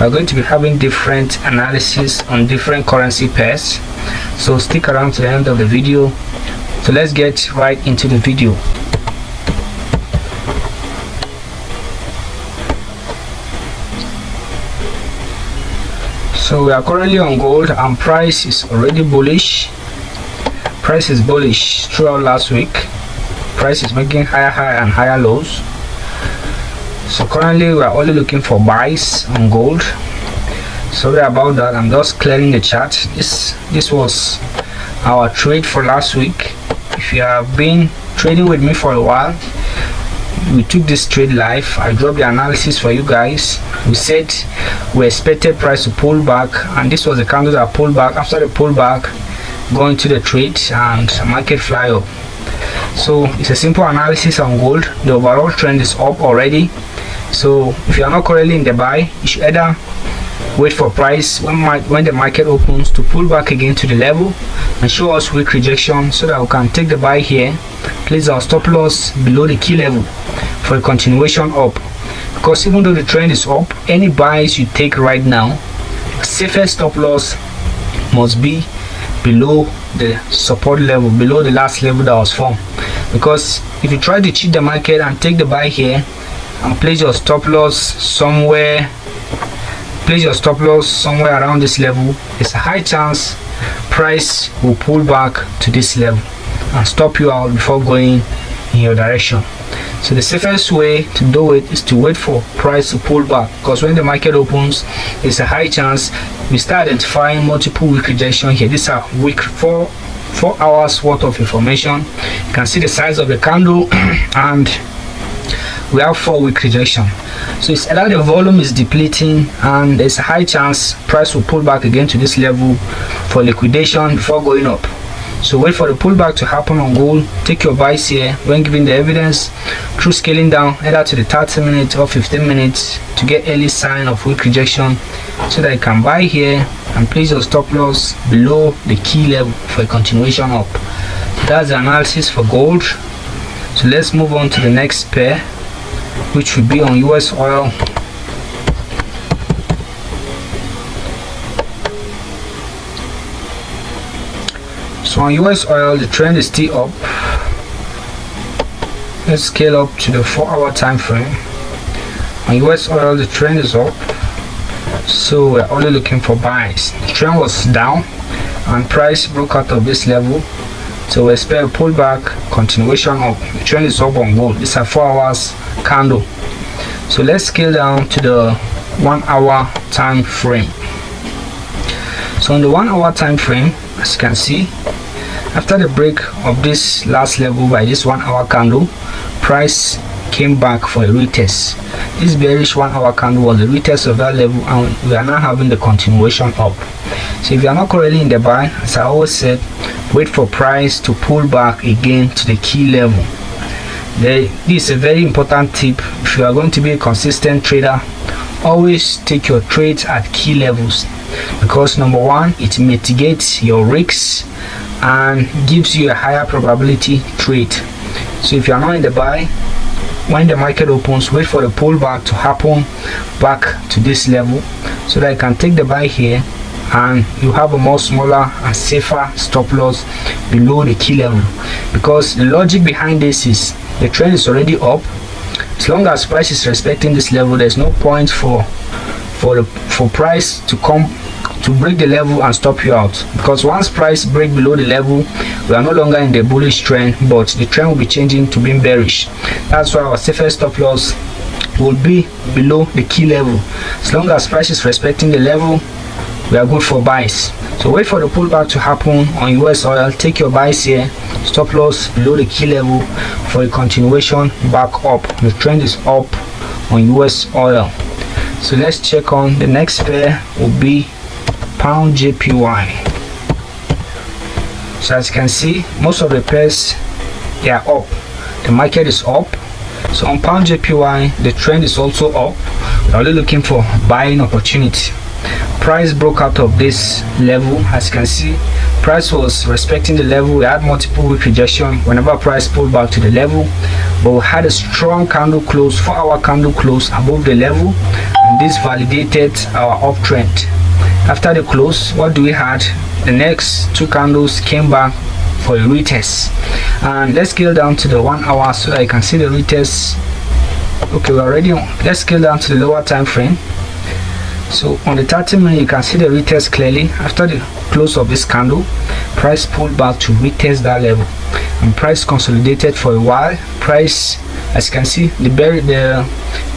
we're going to be having different analysis on different currency pairs, so stick around to the end of the video. So let's get right into the video. So we are currently on gold and price is already bullish. Price is bullish throughout last week. Price is making higher high and higher lows. So currently we are only looking for buys on gold. Sorry about that, I'm just clearing the chart. This was our trade for last week. If you have been trading with me for a while, we took this trade live. I dropped the analysis for you guys. We said we expected price to pull back, and this was the candle that pulled back. After the pullback, go into the trade and market fly up. So it's a simple analysis on gold. The overall trend is up already. So if you are not currently in the buy, you should either wait for price when the market opens to pull back again to the level and show us weak rejection, so that we can take the buy here, place our stop loss below the key level for a continuation up. Because even though the trend is up, any buys you take right now, safest stop loss must be below the support level, below the last level that was formed. Because if you try to cheat the market and take the buy here and place your stop loss somewhere around this level, there's a high chance price will pull back to this level and stop you out before going in your direction. So the safest way to do it is to wait for price to pull back, because when the market opens, there's a high chance we start identifying multiple weak rejection here. These are weak 4 hours worth of information. You can see the size of the candle and we have 4 weak rejection. So it's either the volume is depleting and there's a high chance price will pull back again to this level for liquidation before going up. So wait for the pullback to happen on gold. Take your buys here when giving the evidence through scaling down either to the 30 minutes or 15 minutes to get early sign of weak rejection, so that you can buy here and place your stop loss below the key level for a continuation up. That's the analysis for gold. So let's move on to the next pair, which will be on US oil. So on US oil, the trend is still up. Let's scale up to the 4-hour time frame. On US oil, the trend is up, so we're only looking for buys. The trend was down and price broke out of this level, so we expect a pullback, continuation up. The trend is up on gold. It's a 4 hours candle. So let's scale down to the 1-hour time frame. So on the 1-hour time frame, as you can see, after the break of this last level by this 1-hour candle, price came back for a retest. This bearish 1-hour candle was a retest of that level, and we are now having the continuation up. So if you are not currently in the buy, as I always said, wait for price to pull back again to the key level. This is a very important tip. If you are going to be a consistent trader, always take your trades at key levels, because number one, it mitigates your risks and gives you a higher probability trade. So if you are not in the buy, when the market opens, wait for the pullback to happen back to this level, so that you can take the buy here and you have a more smaller and safer stop loss below the key level. Because the logic behind this is the trend is already up. As long as price is respecting this level, there's no point for price to come to break the level and stop you out, because once price break below the level, we are no longer in the bullish trend, but the trend will be changing to being bearish. That's why our safest stop loss will be below the key level. As long as price is respecting the level, we are good for buys. So wait for the pullback to happen on US oil. Take your buys here, stop loss below the key level for a continuation back up. The trend is up on US oil. So let's check on the next pair. Will be pound JPY. So as you can see, most of the pairs, they are up. The market is up. So on pound JPY, the trend is also up. We're only looking for buying opportunity. price broke out of this level. As you can see, price was respecting the level. We had multiple week rejection whenever price pulled back to the level, but we had a strong candle close, 4-hour candle close above the level, and this validated our uptrend. After the close, what do we had? The next 2 candles came back for a retest, and let's scale down to the 1 hour so that you can see the retest. Okay, we're already on. Let's scale down to the lower time frame. So on the 30-minute, you can see the retest clearly. After the close of this candle, price pulled back to retest that level, and price consolidated for a while. Price, as you can see, the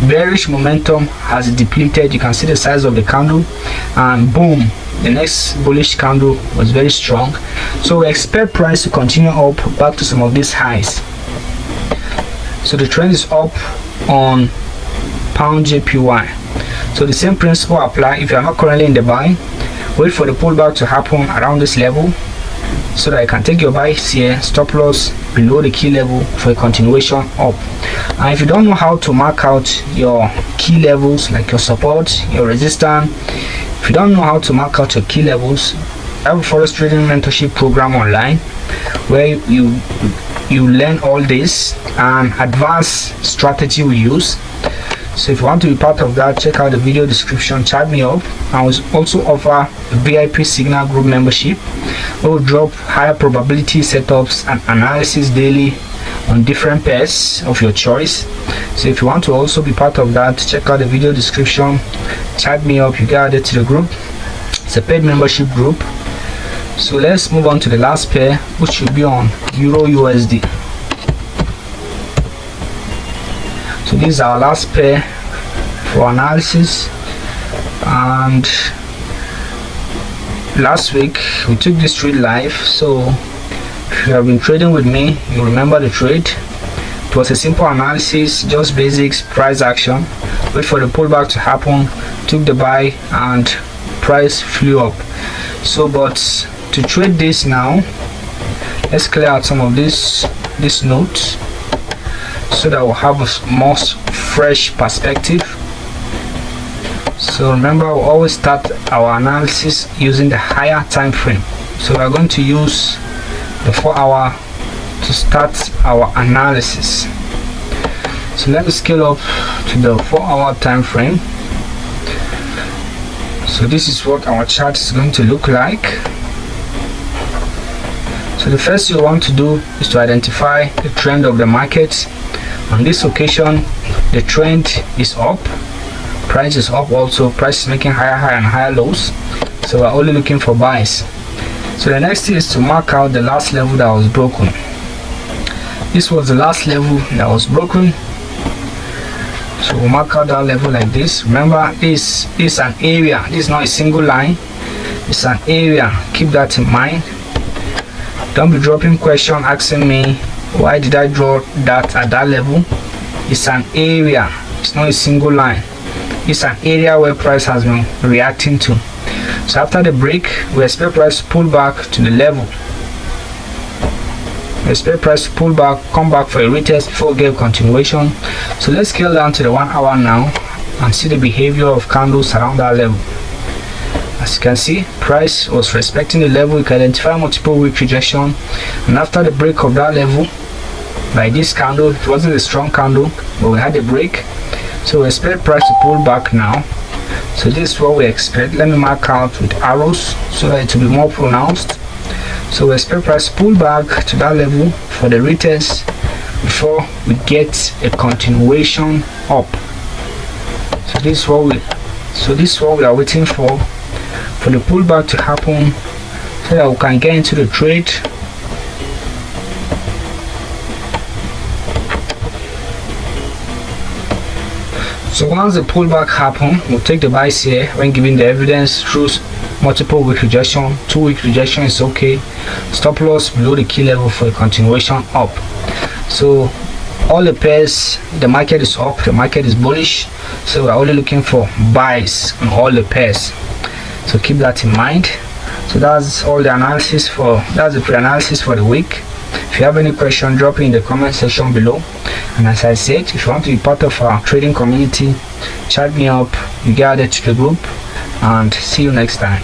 bearish momentum has depleted. You can see the size of the candle, and boom, the next bullish candle was very strong. So we expect price to continue up back to some of these highs. So the trend is up on pound JPY. So the same principle apply. If you are not currently in the buy, wait for the pullback to happen around this level so that you can take your buys here, stop loss below the key level for a continuation up. And if you don't know how to mark out your key levels, like your support, your resistance, if you don't know how to mark out your key levels, I have a Forex trading mentorship program online where you learn all this and advanced strategy we use. So if you want to be part of that, check out the video description, chat me up. I will also offer a VIP Signal group membership where we drop higher probability setups and analysis daily on different pairs of your choice. So if you want to also be part of that, check out the video description, chat me up, you get added to the group. It's a paid membership group. So let's move on to the last pair, which will be on EURUSD. So this is our last pair for analysis, and last week we took this trade live. So if you have been trading with me, you remember the trade. It was a simple analysis, just basics, price action, wait for the pullback to happen, took the buy, and price flew up. So but to trade this now, let's clear out some of this notes so that we'll have a more fresh perspective. So remember, we always start our analysis using the higher time frame. So we're going to use the 4-hour to start our analysis. So let me scale up to the 4-hour time frame. So this is what our chart is going to look like. So the first thing you want to do is to identify the trend of the market. On this occasion, the trend is up, price is up also, price is making higher and higher lows, so we're only looking for buys. So the next thing is to mark out the last level that was broken. This was the last level that was broken, so we'll mark out that level like this. Remember, this is an area, this is not a single line, it's an area. Keep that in mind. Don't be dropping question asking me why did I draw that at that level. It's an area, it's not a single line. It's an area where price has been reacting to. So after the break, we expect price to pull back to the level. We expect price to pull back, come back for a retest before we get continuation. So let's scale down to the 1 hour now and see the behavior of candles around that level. As you can see, price was respecting the level. You can identify multiple week rejection, and after the break of that level by this candle, it wasn't a strong candle, but we had a break, so we expect price to pull back now. So this is what we expect. Let me mark out with arrows so that it will be more pronounced. So we expect price to pull back to that level for the retest before we get a continuation up. So this is what we are waiting for the pullback to happen so that we can get into the trade. So once the pullback happen, we'll take the buys here when giving the evidence through multiple week rejection. 2 week rejection is okay. Stop loss below the key level for a continuation up. So all the pairs, the market is up, the market is bullish, so we're only looking for buys on all the pairs. So keep that in mind. So that's all the analysis that's the pre-analysis for the week. If you have any question, drop it in the comment section below. And as I said, if you want to be part of our trading community, chat me up, you get added to the group, and see you next time.